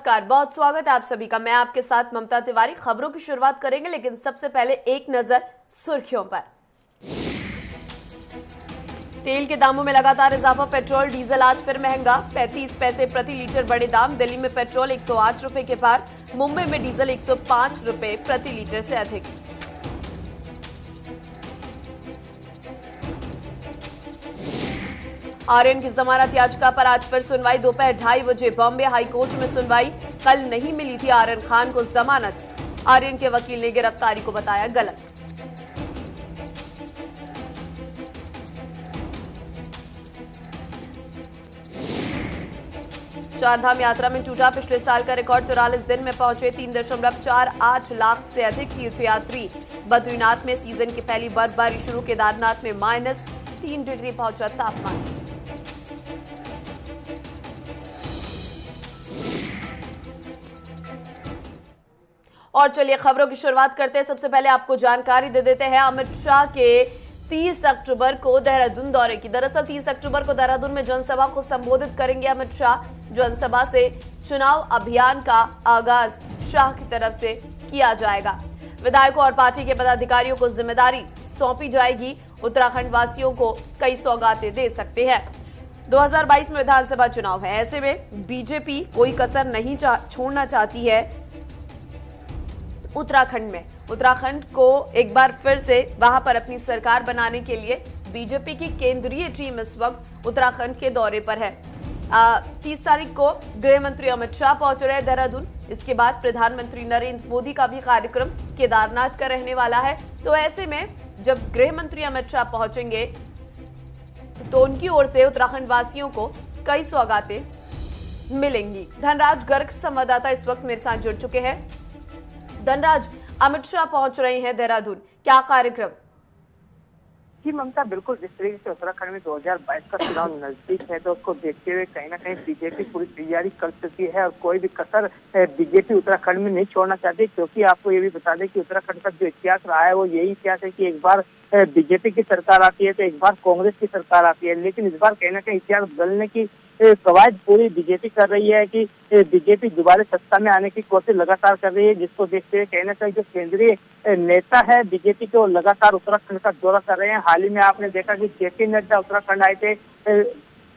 नमस्कार, बहुत स्वागत है आप सभी का। मैं आपके साथ ममता तिवारी। खबरों की शुरुआत करेंगे, लेकिन सबसे पहले एक नजर सुर्खियों पर। तेल के दामों में लगातार इजाफा। पेट्रोल डीजल आज फिर महंगा, 35 पैसे प्रति लीटर बढ़े दाम। दिल्ली में पेट्रोल 108 रुपए के पार, मुंबई में डीजल 105 रुपए प्रति लीटर से अधिक। आर्यन की जमानत याचिका पर आज फिर सुनवाई। दोपहर 2:30 बजे बॉम्बे हाईकोर्ट में सुनवाई। कल नहीं मिली थी आर्यन खान को जमानत। आर्यन के वकील ने गिरफ्तारी को बताया गलत। चारधाम यात्रा में टूटा पिछले साल का रिकॉर्ड। 43 दिन में पहुंचे 3.48 लाख से अधिक तीर्थयात्री। बद्रीनाथ में सीजन की पहली बर्फबारी शुरू। केदारनाथ में -3 डिग्री पहुंचा तापमान। और चलिए खबरों की शुरुआत करते हैं। सबसे पहले आपको जानकारी दे देते हैं अमित शाह के 30 अक्टूबर को देहरादून दौरे की। दरअसल 30 अक्टूबर को देहरादून में जनसभा को संबोधित करेंगे अमित शाह। जनसभा से चुनाव अभियान का आगाज शाह की तरफ से किया जाएगा। विधायकों और पार्टी के पदाधिकारियों को जिम्मेदारी सौंपी जाएगी। उत्तराखंड वासियों को कई सौगातें दे सकते हैं। 2022 में विधानसभा चुनाव है, ऐसे में बीजेपी कोई कसर नहीं छोड़ना चाहती है उत्तराखंड में। उत्तराखंड को एक बार फिर से वहां पर अपनी सरकार बनाने के लिए बीजेपी की केंद्रीय टीम इस वक्त उत्तराखंड के दौरे पर है। 30 तारीख को गृह मंत्री अमित शाह पहुंच रहे हैं देहरादून। इसके बाद प्रधानमंत्री नरेंद्र मोदी का भी कार्यक्रम केदारनाथ का रहने वाला है। तो ऐसे में जब गृह मंत्री अमित शाह पहुंचेंगे तो उनकी ओर से उत्तराखंड वासियों को कई सौगातें मिलेंगी। धनराज गर्ग संवाददाता इस वक्त मेरे साथ जुड़ चुके हैं। धनराज, अमित शाह पहुंच रहे हैं देहरादून, क्या कार्यक्रम? जी ममता, बिल्कुल जिस तरीके से उत्तराखंड में 2022 का चुनाव नजदीक है तो उसको देखते हुए कहीं ना कहीं बीजेपी पूरी तैयारी कर चुकी है और कोई भी कसर बीजेपी उत्तराखंड में नहीं छोड़ना चाहती। क्योंकि आपको ये भी बता दें कि उत्तराखंड का जो इतिहास रहा है वो यही इतिहास है कि एक बार बीजेपी की सरकार आती है तो एक बार कांग्रेस की सरकार आती है। लेकिन इस बार कहीं ना कहीं इतिहास बदलने की कवायद पूरी बीजेपी कर रही है कि बीजेपी दोबारा सत्ता में आने की कोशिश लगातार कर रही है, जिसको देखते हुए कहीं ना कहीं जो केंद्रीय नेता है बीजेपी के वो लगातार उत्तराखंड का दौरा कर रहे हैं। हाल ही में आपने देखा कि जेपी नड्डा उत्तराखंड आए थे,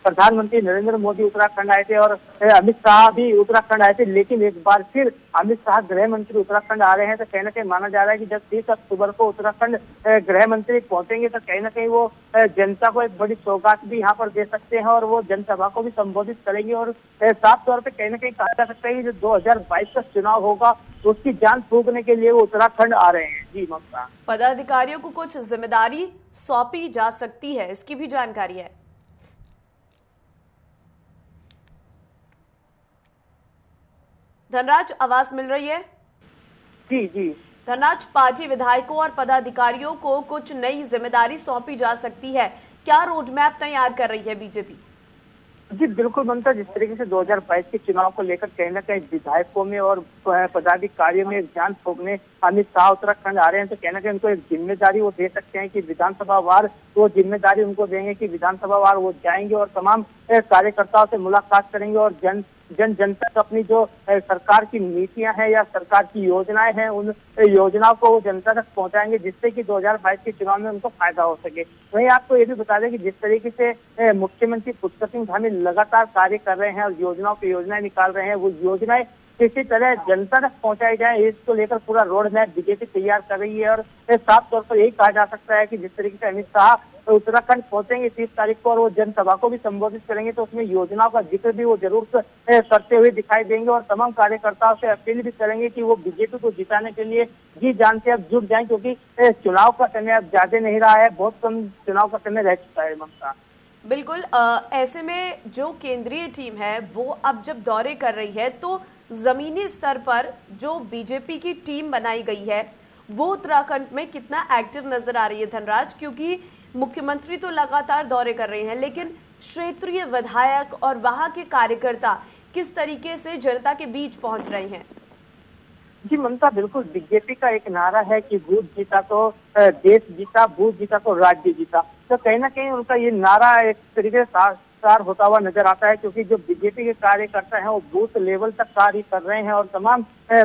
प्रधानमंत्री नरेंद्र मोदी उत्तराखंड आए थे और अमित शाह भी उत्तराखंड आए थे। लेकिन एक बार फिर अमित शाह गृह मंत्री उत्तराखंड आ रहे हैं तो कहीं ना कहीं माना जा रहा है कि जब 30 अक्टूबर को उत्तराखंड गृह मंत्री पहुंचेंगे तो कहीं ना कहीं वो जनता को एक बड़ी सौगात भी यहाँ पर दे सकते हैं और वो जनसभा को भी संबोधित करेंगे। और साफ तौर पर कहीं ना कहीं कहा जा सकता है कि जो 2022 का चुनाव होगा उसकी जान फूंकने के लिए वो उत्तराखंड आ रहे हैं। जी ममता, पदाधिकारियों को कुछ जिम्मेदारी सौंपी जा सकती है, इसकी भी जानकारी है? धनराज, आवाज मिल रही है? जी जी धनराज, पार्टी विधायकों और पदाधिकारियों को कुछ नई जिम्मेदारी सौंपी जा सकती है, क्या रोडमैप तैयार कर रही है बीजेपी? जी बिल्कुल ममता, जिस तरीके से 2022 के चुनाव को लेकर कहीं ना कहीं विधायकों में और पदाधिकारियों में जान फूंकने अमित शाह उत्तराखंड आ रहे हैं तो कहीं ना कहीं उनको एक जिम्मेदारी वो दे सकते हैं कि विधानसभा वार वो जिम्मेदारी उनको देंगे कि विधानसभा वार वो जाएंगे और तमाम कार्यकर्ताओं से मुलाकात करेंगे और जन जन तक अपनी जो सरकार की नीतियां हैं या सरकार की योजनाएं हैं उन योजनाओं को वो जनता तक पहुंचाएंगे, जिससे कि 2022 के चुनाव में उनको फायदा हो सके। वहीं आपको ये भी बता दें कि जिस तरीके से मुख्यमंत्री पुष्कर सिंह धामी लगातार कार्य कर रहे हैं और योजनाओं की योजनाएं निकाल रहे हैं, वो योजनाएं किसी तरह जनता तक पहुंचाई जाए इसको लेकर पूरा रोड मैप बीजेपी तैयार कर रही है। और साफ तौर पर यही कहा जा सकता है कि जिस तरीके से अमित शाह उत्तराखंड पहुंचेंगे 30 तारीख को और वो जनसभा को भी संबोधित करेंगे तो उसमें योजनाओं का जिक्र भी वो जरूर करते हुए दिखाई देंगे और तमाम कार्यकर्ताओं से अपील भी करेंगे कि वो बीजेपी को जिताने के लिए जी जान से अब जुट जाएं, क्योंकि चुनाव का समय अब ज्यादा नहीं रहा है, बहुत कम चुनाव का समय रह चुका है। ममता, बिल्कुल, ऐसे में जो केंद्रीय टीम है वो अब जब दौरे कर रही है तो जमीनी स्तर पर जो बीजेपी की टीम बनाई गई है वो उत्तराखंड में कितना एक्टिव नजर आ रही है धनराज? क्योंकि मुख्यमंत्री तो लगातार दौरे कर रहे हैं, लेकिन क्षेत्रीय विधायक और वहां के कार्यकर्ता किस तरीके से जनता के बीच पहुंच रहे हैं? जी ममता, बिल्कुल बीजेपी का एक नारा है कि बूथ जीता तो देश जीता, बूथ जीता तो राज्य जीता। तो कहीं ना कहीं उनका ये नारा एक तरीके से प्रसार होता हुआ नजर आता है, क्योंकि जो बीजेपी के कार्यकर्ता हैं वो बूथ लेवल तक कार्य कर रहे हैं और तमाम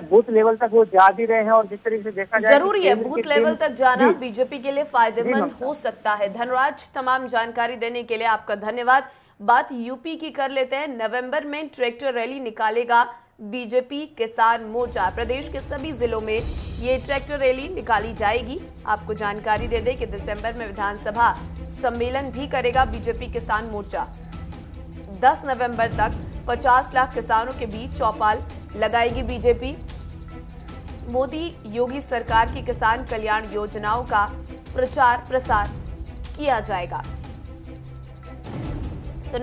बूथ लेवल तक वो जा भी रहे हैं। और जिस तरीके से देखा जाए जरूरी है बूथ लेवल तक जाना बीजेपी के लिए फायदेमंद हो सकता है। धनराज, तमाम जानकारी देने के लिए आपका धन्यवाद। बात यूपी की कर लेते हैं। नवंबर में ट्रैक्टर रैली निकालेगा बीजेपी किसान मोर्चा। प्रदेश के सभी जिलों में ये ट्रैक्टर रैली निकाली जाएगी। आपको जानकारी दे दें कि दिसंबर में विधानसभा सम्मेलन भी करेगा बीजेपी किसान मोर्चा। 10 नवंबर तक 50 लाख किसानों के बीच चौपाल लगाएगी बीजेपी। मोदी योगी सरकार की किसान कल्याण योजनाओं का प्रचार प्रसार किया जाएगा। तो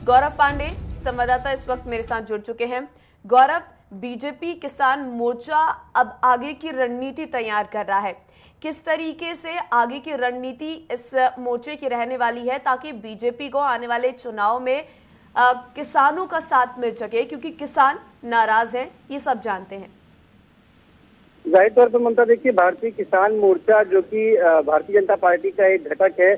गौरव पांडे संवाददाता इस वक्त मेरे साथ जुड़ चुके हैं। गौरव, बीजेपी किसान मोर्चा अब आगे की रणनीति तैयार कर रहा है। किस तरीके से आगे की रणनीति इस मोर्चे की रहने वाली है ताकि बीजेपी को आने वाले चुनाव में किसानों का साथ मिल सके, क्योंकि किसान नाराज हैं, ये सब जानते हैं। जाहिर तौर पर ममता, देखिए, भारतीय किसान मोर्चा जो कि भारतीय जनता पार्टी का एक घटक है,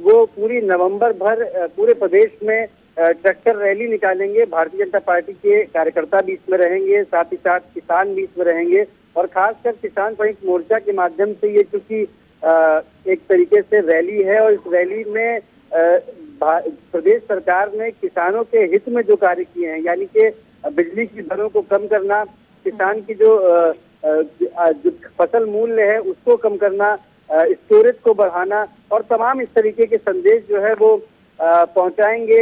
वो पूरी नवंबर भर पूरे प्रदेश में ट्रैक्टर रैली निकालेंगे। भारतीय जनता पार्टी के कार्यकर्ता भी इसमें रहेंगे, साथ ही साथ किसान भी इसमें रहेंगे। और खासकर किसान संयुक्त मोर्चा के माध्यम से ये चूंकि एक तरीके से रैली है, और इस रैली में प्रदेश सरकार ने किसानों के हित में जो कार्य किए हैं, यानी कि बिजली की दरों को कम करना, किसान की जो फसल मूल्य है उसको कम करना, स्टोरेज को बढ़ाना, और तमाम इस तरीके के संदेश जो है वो पहुंचाएंगे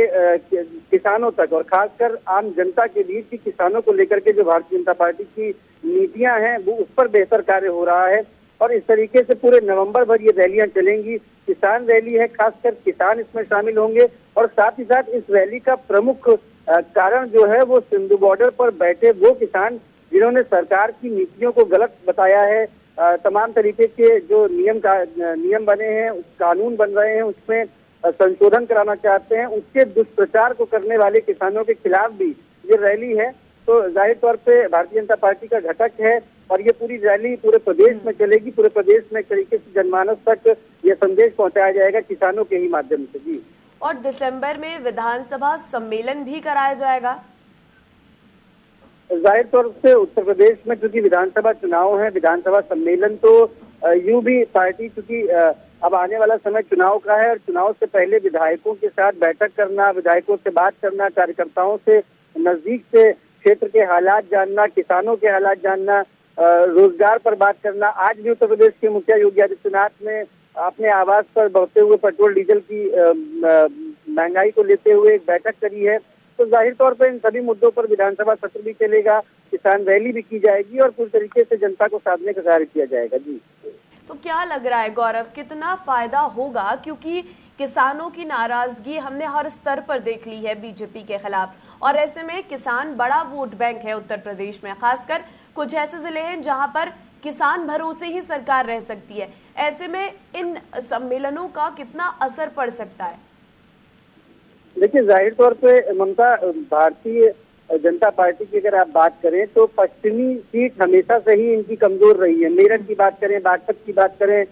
किसानों तक, और खासकर आम जनता के बीच की किसानों को लेकर के जो भारतीय जनता पार्टी की नीतियां हैं वो उस पर बेहतर कार्य हो रहा है। और इस तरीके से पूरे नवंबर भर ये रैलियां चलेंगी। किसान रैली है, खासकर किसान इसमें शामिल होंगे। और साथ ही साथ इस रैली का प्रमुख कारण जो है वो सिंधु बॉर्डर पर बैठे वो किसान जिन्होंने सरकार की नीतियों को गलत बताया है, तमाम तरीके के जो नियम बने हैं, कानून बन रहे हैं, उसमें संशोधन कराना चाहते हैं, उसके दुष्प्रचार को करने वाले किसानों के खिलाफ भी ये रैली है। तो जाहिर तौर पे भारतीय जनता पार्टी का घटक है, और ये पूरी रैली पूरे प्रदेश में चलेगी। पूरे प्रदेश में एक तरीके से जनमानस तक ये संदेश पहुंचाया जाएगा किसानों के ही माध्यम से। जी, और दिसंबर में विधानसभा सम्मेलन भी कराया जाएगा। जाहिर तौर से उत्तर प्रदेश में चूंकि विधानसभा चुनाव है, विधानसभा सम्मेलन तो यूं भी पार्टी चूंकि अब आने वाला समय चुनाव का है, और चुनाव से पहले विधायकों के साथ बैठक करना, विधायकों से बात करना, कार्यकर्ताओं से नजदीक से क्षेत्र के हालात जानना, किसानों के हालात जानना, रोजगार पर बात करना। आज भी उत्तर प्रदेश के मुखिया योगी आदित्यनाथ ने अपने आवास पर बढ़ते हुए पेट्रोल डीजल की महंगाई को लेते हुए एक बैठक करी है। तो जाहिर तौर पर इन सभी मुद्दों पर विधानसभा सत्र भी चलेगा, किसान रैली भी की जाएगी, और पूरी तरीके से जनता को साधने का कार्य किया जाएगा। जी, तो क्या लग रहा है गौरव, कितना फायदा होगा, क्योंकि किसानों की नाराजगी हमने हर स्तर पर देख ली है बीजेपी के खिलाफ, और ऐसे में किसान बड़ा वोट बैंक है उत्तर प्रदेश में। खासकर कुछ ऐसे जिले हैं जहां पर किसान भरोसे ही सरकार रह सकती है। ऐसे में इन सम्मेलनों का कितना असर पड़ सकता है? देखिए, जाहिर तौर पे ममता, भारतीय जनता पार्टी की अगर आप बात करें तो पश्चिमी सीट हमेशा से ही इनकी कमजोर रही है। मेरठ की बात करें, बागपत की बात करें,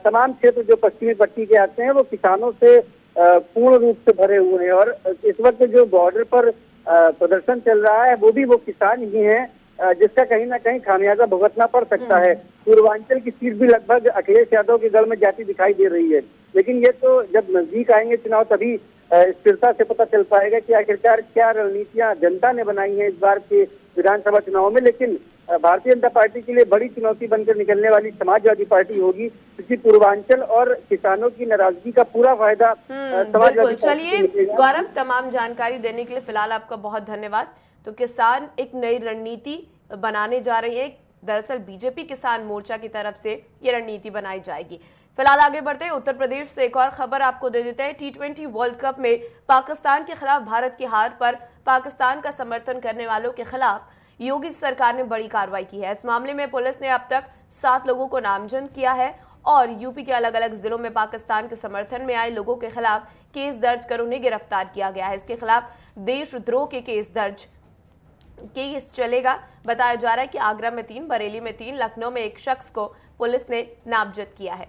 तमाम क्षेत्र जो पश्चिमी पट्टी के आते हैं वो किसानों से पूर्ण रूप से भरे हुए हैं। और इस वक्त जो बॉर्डर पर प्रदर्शन चल रहा है वो भी वो किसान ही हैं, जिसका कहीं ना कहीं खामियाजा भुगतना पड़ सकता है। पूर्वांचल की सीट भी लगभग अखिलेश यादव के गढ़ में जाती दिखाई दे रही है। लेकिन ये तो जब नजदीक आएंगे चुनाव तभी स्थिरता से पता चल पाएगा कि आखिरकार क्या रणनीतियां जनता ने बनाई हैं इस बार के विधानसभा चुनाव में। लेकिन भारतीय जनता पार्टी के लिए बड़ी चुनौती बनकर निकलने वाली समाजवादी पार्टी होगी, क्योंकि पूर्वांचल और किसानों की नाराजगी का पूरा फायदा समाजवादी। चलिए गौरव, तमाम जानकारी देने के लिए फिलहाल आपका बहुत धन्यवाद। तो किसान एक नई रणनीति बनाने जा रहे हैं। दरअसल बीजेपी किसान मोर्चा की तरफ से ये रणनीति बनाई जाएगी। फिलहाल आगे बढ़ते हैं, उत्तर प्रदेश से एक और खबर आपको दे देते हैं। T20 वर्ल्ड कप में पाकिस्तान के खिलाफ भारत की हार पर पाकिस्तान का समर्थन करने वालों के खिलाफ योगी सरकार ने बड़ी कार्रवाई की है। इस मामले में पुलिस ने अब तक 7 लोगों को नामजद किया है, और यूपी के अलग अलग जिलों में पाकिस्तान के समर्थन में आए लोगों के खिलाफ केस दर्ज कर उन्हें गिरफ्तार किया गया है। इसके खिलाफ देशद्रोह के केस चलेगा। बताया जा रहा है कि आगरा में 3, बरेली में 3, लखनऊ में 1 शख्स को पुलिस ने नामजद किया है।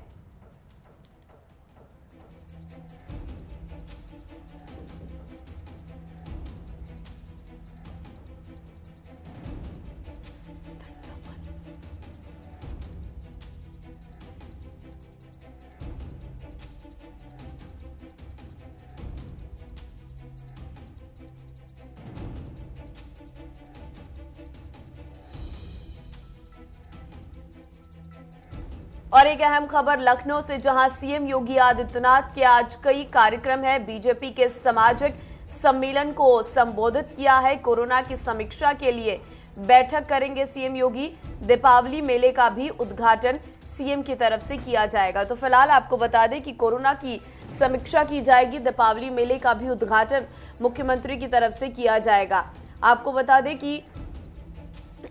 और एक अहम खबर लखनऊ से, जहां सीएम योगी आदित्यनाथ के आज कई कार्यक्रम है। बीजेपी के सामाजिक सम्मेलन को संबोधित किया है। कोरोना की समीक्षा के लिए बैठक करेंगे सीएम योगी। दीपावली मेले का भी उद्घाटन सीएम की तरफ से किया जाएगा। तो फिलहाल आपको बता दें कि कोरोना की समीक्षा की जाएगी, दीपावली मेले का भी उद्घाटन मुख्यमंत्री की तरफ से किया जाएगा। आपको बता दें कि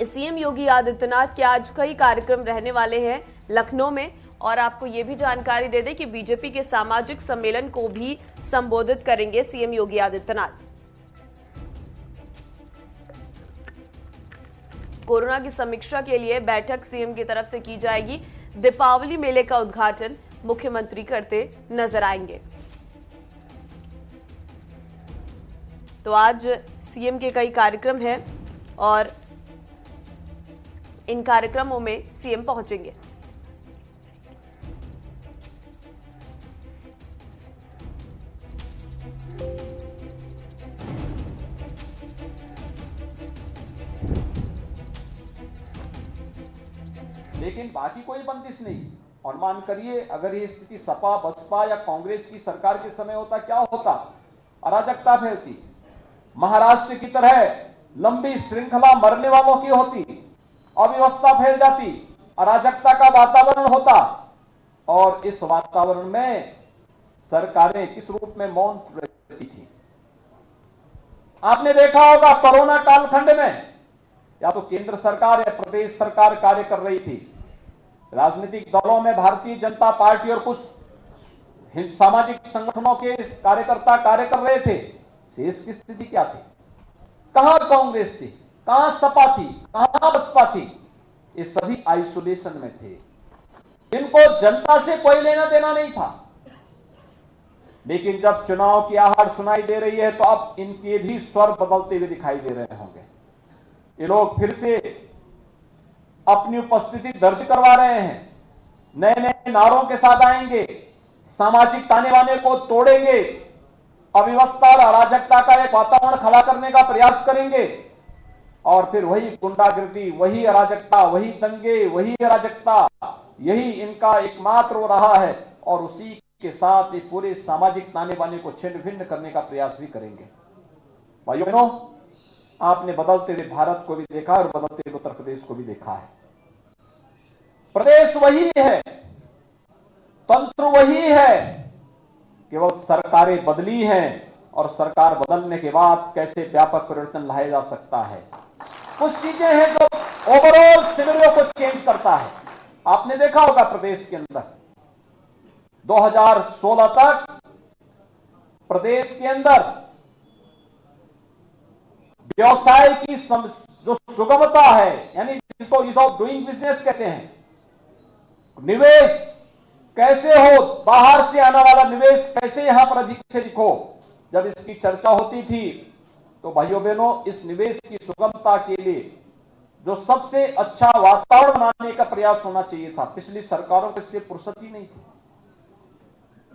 सीएम योगी आदित्यनाथ के आज कई कार्यक्रम रहने वाले हैं लखनऊ में। और आपको ये भी जानकारी दे दें कि बीजेपी के सामाजिक सम्मेलन को भी संबोधित करेंगे सीएम योगी आदित्यनाथ। कोरोना की समीक्षा के लिए बैठक सीएम की तरफ से की जाएगी। दीपावली मेले का उद्घाटन मुख्यमंत्री करते नजर आएंगे। तो आज सीएम के कई कार्यक्रम हैं और इन कार्यक्रमों में सीएम पहुंचेंगे। लेकिन बाकी कोई बंदिश नहीं। अनुमान करिए, अगर ये स्थिति सपा, बसपा या कांग्रेस की सरकार के समय होता, क्या होता? अराजकता फैलती, महाराष्ट्र की तरह लंबी श्रृंखला मरने वालों की होती, अव्यवस्था फैल जाती, अराजकता का वातावरण होता। और इस वातावरण में सरकारें किस रूप में मौन रहती थी? आपने देखा होगा कोरोना कालखंड में या तो केंद्र सरकार या प्रदेश सरकार कार्य कर रही थी। राजनीतिक दलों में भारतीय जनता पार्टी और कुछ सामाजिक संगठनों के कार्यकर्ता कार्य कर रहे थे। शेष की स्थिति क्या थी? कहां कांग्रेस थी, कहां सपा थी, कहां बसपा थी? ये सभी आइसोलेशन में थे। इनको जनता से कोई लेना देना नहीं था। लेकिन जब चुनाव की आहट सुनाई दे रही है तो अब इनके भी स्वर बदलते हुए दिखाई दे रहे होंगे। ये लोग फिर से अपनी उपस्थिति दर्ज करवा रहे हैं, नए नए नारों के साथ आएंगे, सामाजिक ताने बाने को तोड़ेंगे, अव्यवस्था और अराजकता का एक वातावरण खड़ा करने का प्रयास करेंगे। और फिर वही गुंडागिर्दी, वही अराजकता, वही दंगे, वही अराजकता, यही इनका एकमात्र रहा है। और उसी के साथ ये पूरे सामाजिक ताने बाने को छिन्न भिन्न करने का प्रयास भी करेंगे। भाइयों बहनों, आपने बदलते हुए भारत को भी देखा और बदलते हुए उत्तर प्रदेश को भी देखा है। प्रदेश वही है, तंत्र वही है, केवल सरकारें बदली हैं। और सरकार बदलने के बाद कैसे व्यापक परिवर्तन लाया जा सकता है, कुछ चीजें हैं जो ओवरऑल सिनेरियो को चेंज करता है। आपने देखा होगा प्रदेश के अंदर 2016 तक प्रदेश के अंदर व्यवसाय की जो सुगमता है, यानी जिसको ईज ऑफ डूइंग बिजनेस कहते हैं, निवेश कैसे हो, बाहर से आने वाला निवेश कैसे यहां पर अधिक से अधिक हो, जब इसकी चर्चा होती थी तो भाइयों बहनों, इस निवेश की सुगमता के लिए जो सबसे अच्छा वातावरण बनाने का प्रयास होना चाहिए था, पिछली सरकारों को इससे फुर्सत ही नहीं थी।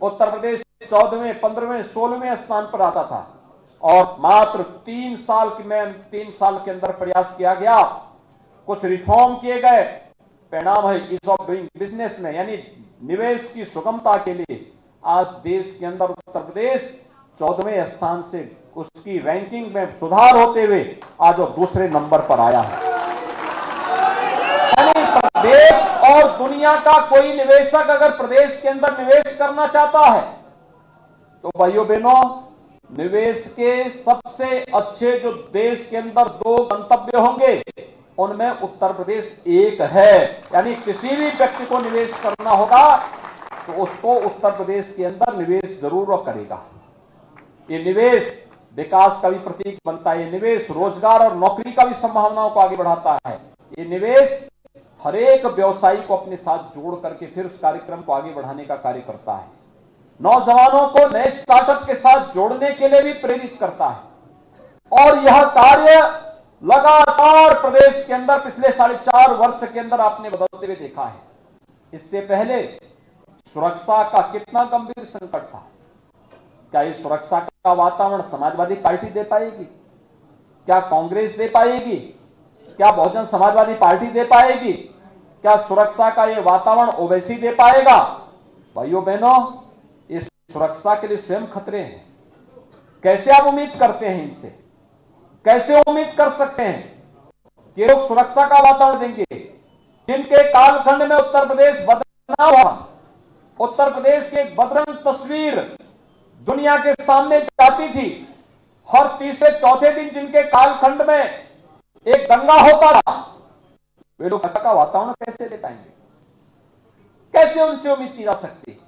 उत्तर प्रदेश 14वें, 15वें, 16वें स्थान पर आता था और मात्र 3 साल के अंदर प्रयास किया गया, कुछ रिफॉर्म किए गए, परिणाम है ईज ऑफ डूइंग बिजनेस में, यानी निवेश की सुगमता के लिए आज देश के अंदर उत्तर प्रदेश 14वें स्थान से उसकी रैंकिंग में सुधार होते हुए आज वो दूसरे नंबर पर आया है। यानी प्रदेश और दुनिया का कोई निवेशक अगर प्रदेश के अंदर निवेश करना चाहता है तो भाइयों बहनों, निवेश के सबसे अच्छे जो देश के अंदर 2 गंतव्य होंगे उनमें उत्तर प्रदेश एक है। यानी किसी भी व्यक्ति को निवेश करना होगा तो उसको उत्तर प्रदेश के अंदर निवेश जरूर करेगा। ये निवेश विकास का भी प्रतीक बनता है, ये निवेश रोजगार और नौकरी का भी संभावनाओं को आगे बढ़ाता है, ये निवेश हर एक व्यवसायी को अपने साथ जोड़ करके फिर उस कार्यक्रम को आगे बढ़ाने का कार्य करता है, नौजवानों को नए स्टार्टअप के साथ जोड़ने के लिए भी प्रेरित करता है। और यह कार्य लगातार प्रदेश के अंदर पिछले 4.5 वर्ष के अंदर आपने बदलते हुए देखा है। इससे पहले सुरक्षा का कितना गंभीर संकट था, क्या ये सुरक्षा का वातावरण समाजवादी पार्टी दे पाएगी? क्या कांग्रेस दे पाएगी? क्या बहुजन समाजवादी पार्टी दे पाएगी? क्या सुरक्षा का ये वातावरण ओवैसी दे पाएगा? भाइयों बहनों, इस सुरक्षा के लिए स्वयं खतरे हैं। कैसे आप उम्मीद करते हैं इनसे? कैसे उम्मीद कर सकते हैं कि लोग सुरक्षा का वातावरण देंगे? जिनके कालखंड में उत्तर प्रदेश बदला हुआ, उत्तर प्रदेश की एक बदरंग तस्वीर दुनिया के सामने जाती थी। हर तीसरे चौथे दिन जिनके कालखंड में एक दंगा होता था, वे लोग सुरक्षा का वातावरण कैसे दे पाएंगे? कैसे उनसे उम्मीद की जा सकती?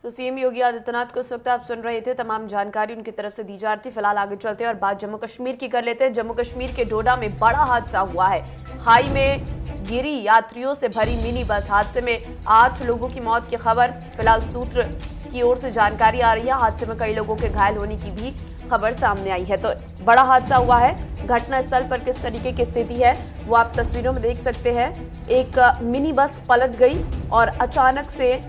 तो सीएम योगी आदित्यनाथ को इस वक्त आप सुन रहे थे, तमाम जानकारी उनकी तरफ से दी जा रही थी। फिलहाल आगे चलते हैं और बात जम्मू कश्मीर की कर लेते हैं। जम्मू कश्मीर के डोडा में बड़ा हादसा हुआ है। खाई में गिरी यात्रियों से भरी मिनी बस, हादसे में 8 लोगों की मौत की खबर फिलहाल सूत्र की ओर से जानकारी आ रही है। हादसे में कई लोगों के घायल होने की भी खबर सामने आई है। तो बड़ा हादसा हुआ है। घटना स्थल पर किस तरीके की स्थिति है वो आप तस्वीरों में देख सकते हैं। एक मिनी बस पलट गई और अचानक से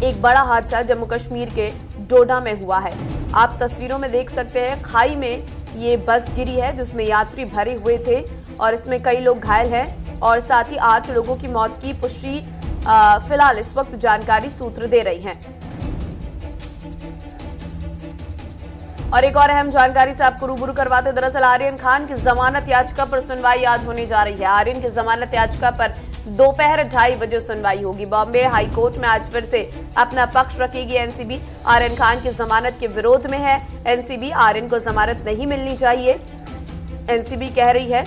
एक बड़ा हादसा जम्मू कश्मीर के डोडा में हुआ है। आप तस्वीरों में देख सकते हैं, खाई में ये बस गिरी है जिसमें यात्री भरे हुए थे और इसमें कई लोग घायल हैं और साथ ही 8 लोगों की मौत की पुष्टि फिलहाल इस वक्त जानकारी सूत्र दे रही हैं। और एक और अहम जानकारी से आपको रूबरू करवाते, दरअसल आर्यन खान की जमानत याचिका पर सुनवाई आज होने जा रही है। आर्यन की जमानत याचिका पर दोपहर 2:30 बजे सुनवाई होगी। बॉम्बे हाई कोर्ट में आज फिर से अपना पक्ष रखेगी एनसीबी। आर्यन खान की जमानत के विरोध में है एनसीबी। आर्यन को जमानत नहीं मिलनी चाहिए, एनसीबी कह रही है।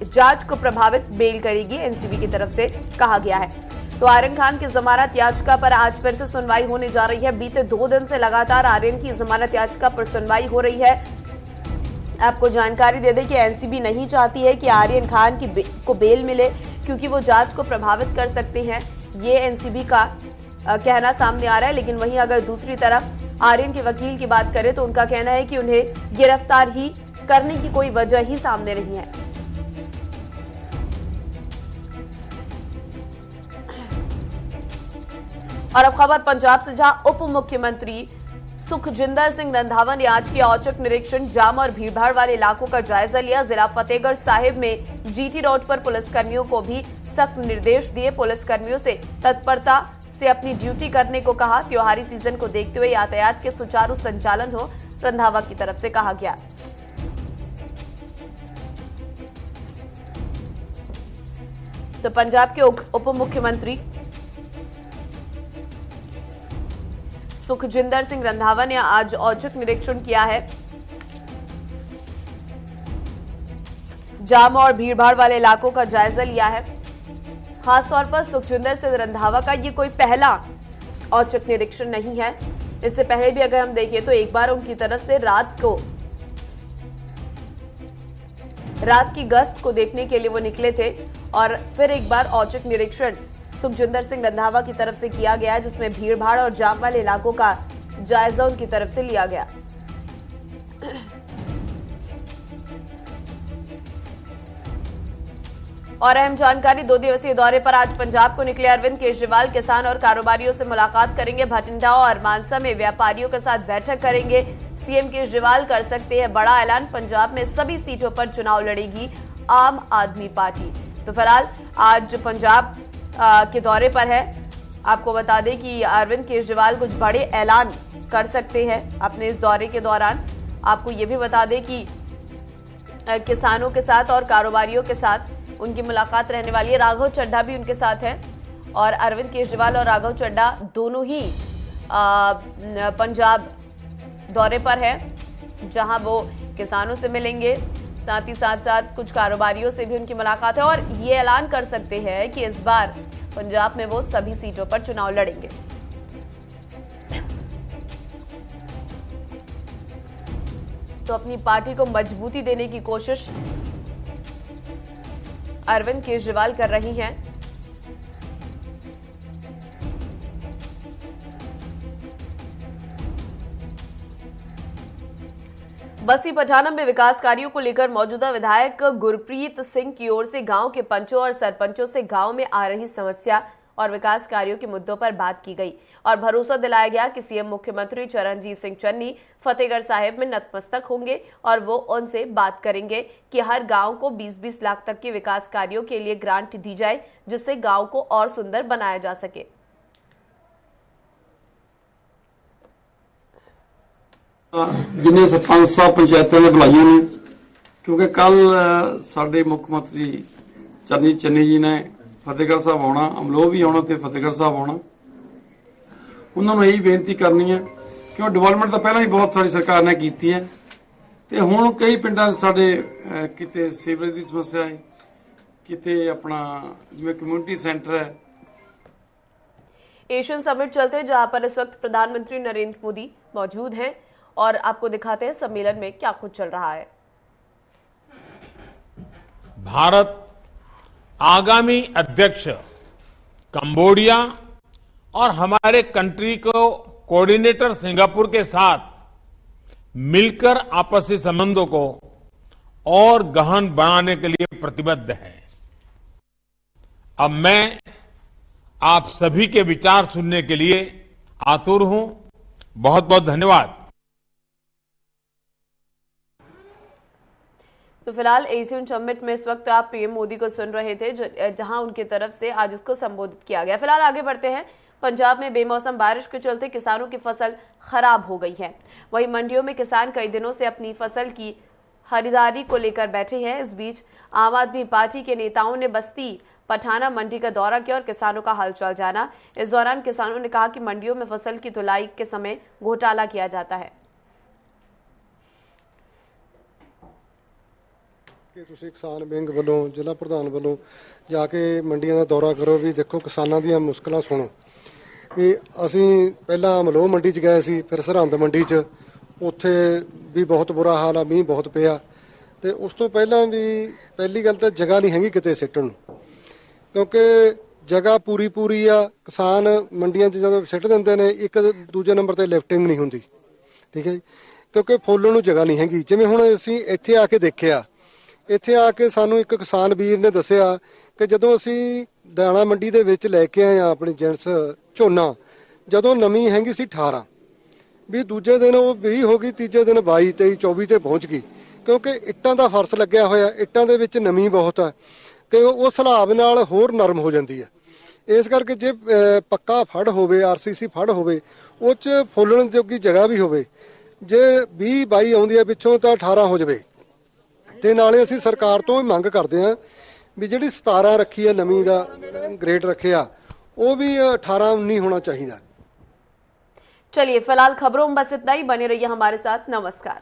जांच को प्रभावित बेल करेगी, एनसीबी की तरफ से कहा गया है। तो आर्यन खान की जमानत याचिका पर आज फिर से सुनवाई होने जा रही है। बीते 2 दिन से लगातार आर्यन की जमानत याचिका पर सुनवाई हो रही है। आपको जानकारी दे दें कि एनसीबी नहीं चाहती है कि आर्यन खान को बेल मिले क्योंकि वो जांच को प्रभावित कर सकते हैं, ये एनसीबी का कहना सामने आ रहा है। लेकिन वहीं अगर दूसरी तरफ आर्यन के वकील की बात करें तो उनका कहना है कि उन्हें गिरफ्तार ही करने की कोई वजह ही सामने नहीं है। और अब खबर पंजाब से, जहां उप मुख्यमंत्री सुखजिंदर सिंह रंधावा ने आज किया औचक निरीक्षण। जाम और भीड़भाड़ वाले इलाकों का जायजा लिया। जिला फतेहगढ़ साहिब में जीटी रोड पर पुलिसकर्मियों को भी सख्त निर्देश दिए। पुलिसकर्मियों से तत्परता से अपनी ड्यूटी करने को कहा। त्योहारी सीजन को देखते हुए यातायात के सुचारू संचालन हो, रंधावा की तरफ से कहा गया। तो पंजाब के उप मुख्यमंत्री सुखजिंदर सिंह रंधावा ने आज औचक निरीक्षण किया है। जाम और भीड़भाड़ वाले इलाकों का जायजा लिया है। खासतौर पर सुखजिंदर सिंह रंधावा का ये कोई पहला औचक निरीक्षण नहीं है। इससे पहले भी अगर हम देखें तो एक बार उनकी तरफ से रात की गश्त को देखने के लिए वो निकले थे और फिर एक बार औचक निरीक्षण सुखजिंदर सिंह रंधावा की तरफ से किया गया, जिसमें भीड़भाड़ और जाम वाले इलाकों का जायजा उनकी तरफ से लिया गया। और अहम जानकारी, 2 दिवसीय दौरे पर आज पंजाब को निकले अरविंद केजरीवाल किसान और कारोबारियों से मुलाकात करेंगे। भटिंडा और मानसा में व्यापारियों के साथ बैठक करेंगे। सीएम केजरीवाल कर सकते हैं बड़ा ऐलान, पंजाब में सभी सीटों पर चुनाव लड़ेगी आम आदमी पार्टी। तो फिलहाल आज पंजाब के दौरे पर है। आपको बता दें कि अरविंद केजरीवाल कुछ बड़े ऐलान कर सकते हैं अपने इस दौरे के दौरान। आपको ये भी बता दें कि किसानों के साथ और कारोबारियों के साथ उनकी मुलाकात रहने वाली है। राघव चड्ढा भी उनके साथ है और अरविंद केजरीवाल और राघव चड्ढा दोनों ही पंजाब दौरे पर है, जहां वो किसानों से मिलेंगे, साथ ही साथ कुछ कारोबारियों से भी उनकी मुलाकात है और ये ऐलान कर सकते हैं कि इस बार पंजाब में वो सभी सीटों पर चुनाव लड़ेंगे। तो अपनी पार्टी को मजबूती देने की कोशिश अरविंद केजरीवाल कर रही हैं। बसी पठानम में विकास कार्यों को लेकर मौजूदा विधायक गुरप्रीत सिंह की ओर से गांव के पंचों और सरपंचों से गांव में आ रही समस्या और विकास कार्यों के मुद्दों पर बात की गई और भरोसा दिलाया गया कि सीएम मुख्यमंत्री चरणजीत सिंह चन्नी फतेहगढ़ साहिब में नतमस्तक होंगे और वो उनसे बात करेंगे कि हर गांव को 20-20 लाख तक के विकास कार्यों के लिए ग्रांट दी जाए, जिससे गांव को और सुंदर बनाया जा सके। जिन्हें सरपंच साहब पंचायतों ने बुलाइया ने, क्योंकि कल साडे मुख्य मंत्री चरणजीत चन्नी जी ने फतेहगढ़ साहब आना, अमलोह भी आना, फतेहगढ़ साहब आना। उन्होंने यही बेनती करनी है क्यों डिवेलपमेंट तो पहले ही बहुत सारी सरकार ने की है, तो हुण कई पिंडां साडे किते सीवरेज की समस्या है, किते अपना जिवें कम्यूनिटी सेंटर है। एशियन समिट चलते जहां पर इस वक्त प्रधानमंत्री नरेंद्र मोदी मौजूद हैं और आपको दिखाते हैं सम्मेलन में क्या कुछ चल रहा है। भारत आगामी अध्यक्ष कंबोडिया और हमारे कंट्री को कोऑर्डिनेटर सिंगापुर के साथ मिलकर आपसी संबंधों को और गहन बनाने के लिए प्रतिबद्ध है। अब मैं आप सभी के विचार सुनने के लिए आतुर हूं। बहुत बहुत धन्यवाद। तो फिलहाल एशियन समिट में इस वक्त आप पीएम मोदी को सुन रहे थे, जहां उनकी तरफ से आज उसको संबोधित किया गया। फिलहाल आगे बढ़ते हैं। पंजाब में बेमौसम बारिश के चलते किसानों की फसल खराब हो गई है। वहीं मंडियों में किसान कई दिनों से अपनी फसल की खरीदारी को लेकर बैठे हैं। इस बीच आम आदमी पार्टी के नेताओं ने बस्ती पठाना मंडी का दौरा किया और किसानों का हालचाल जाना। इस दौरान किसानों ने कहा कि मंडियों में फसल की धुलाई के समय घोटाला किया जाता है। ਤੁਸੀਂ ਕਿਸਾਨ ਵਿੰਗ ਵੱਲੋਂ ਜ਼ਿਲ੍ਹਾ ਪ੍ਰਧਾਨ ਵੱਲੋਂ ਜਾ ਕੇ ਮੰਡੀਆਂ ਦਾ ਦੌਰਾ ਕਰੋ, ਵੀ ਦੇਖੋ ਕਿਸਾਨਾਂ ਦੀਆਂ ਮੁਸ਼ਕਲਾਂ ਸੁਣੋ। ਵੀ ਅਸੀਂ ਪਹਿਲਾਂ ਅਮਲੋਹ ਮੰਡੀ 'ਚ ਗਏ ਸੀ, ਫਿਰ ਸਰਹੰਦ ਮੰਡੀ 'ਚ, ਉੱਥੇ ਵੀ ਬਹੁਤ ਬੁਰਾ ਹਾਲ ਆ, ਮੀਂਹ ਬਹੁਤ ਪਿਆ। ਤੇ ਉਸ ਤੋਂ ਪਹਿਲਾਂ ਵੀ ਪਹਿਲੀ ਗੱਲ ਤਾਂ ਜਗ੍ਹਾ ਨਹੀਂ ਹੈਗੀ ਕਿਤੇ ਸਿੱਟਣ ਨੂੰ, ਕਿਉਂਕਿ ਜਗ੍ਹਾ ਪੂਰੀ ਆ। ਕਿਸਾਨ ਮੰਡੀਆਂ 'ਚ ਜਦੋਂ ਸਿੱਟ ਦਿੰਦੇ ਨੇ, ਇੱਕ ਦੂਜੇ ਨੰਬਰ ਤੇ ਲਿਫਟਿੰਗ ਨਹੀਂ ਹੁੰਦੀ, ਠੀਕ ਹੈ ਜੀ, ਕਿਉਂਕਿ ਫੁੱਲਣ ਨੂੰ ਜਗ੍ਹਾ ਨਹੀਂ ਹੈਗੀ। ਜਿਵੇਂ ਹੁਣ ਅਸੀਂ ਇੱਥੇ ਆ ਕੇ ਦੇਖਿਆ, ਇੱਥੇ ਆ ਕੇ ਸਾਨੂੰ ਇੱਕ ਕਿਸਾਨ ਵੀਰ ਨੇ ਦੱਸਿਆ ਕਿ ਜਦੋਂ ਅਸੀਂ ਦਾਣਾ ਮੰਡੀ ਦੇ ਵਿੱਚ ਲੈ ਕੇ ਆਏ ਆ ਆਪਣੀ ਜਿਣਸ ਝੋਨਾ, ਜਦੋਂ ਨਮੀ ਹੈਗੀ ਸੀ 18, ਵੀ ਦੂਜੇ ਦਿਨ ਉਹ 20 ਹੋ ਗਈ, ਤੀਜੇ ਦਿਨ 22, 23, 24 ਤੇ ਪਹੁੰਚ ਗਈ, ਕਿਉਂਕਿ ਇੱਟਾਂ ਦਾ ਫਰਸ਼ ਲੱਗਿਆ ਹੋਇਆ, ਇੱਟਾਂ ਦੇ ਵਿੱਚ ਨਮੀ ਬਹੁਤ ਹੈ ਕਿ ਉਸ ਹਿਸਾਬ ਨਾਲ ਹੋਰ ਨਰਮ ਹੋ ਜਾਂਦੀ ਹੈ। ਇਸ ਕਰਕੇ ਜੇ ਪੱਕਾ ਫੜ ਹੋਵੇ, ਆਰਸੀਸੀ ਫੜ ਹੋਵੇ, ਉਹ 'ਚ ਫੁੱਲਣ ਜੋਗੀ ਜਗ੍ਹਾ ਵੀ ਹੋਵੇ, ਜੇ 20, 22 ਆਉਂਦੀ ਹੈ ਪਿੱਛੋਂ ਤਾਂ 18 ਹੋ ਜਾਵੇ। ਤੇ ਨਾਲੇ ਅਸੀਂ ਸਰਕਾਰ ਤੋਂ ਮੰਗ ਕਰਦੇ ਹਾਂ ਵੀ ਜਿਹੜੀ 17 ਰੱਖੀ ਹੈ ਨਮੀ ਦਾ ਗ੍ਰੇਡ ਰੱਖਿਆ, ਉਹ ਵੀ 18, 19 होना चाहिए। चलिए फिलहाल खबरों में बस इतना ही। बने रहिए हमारे साथ। नमस्कार।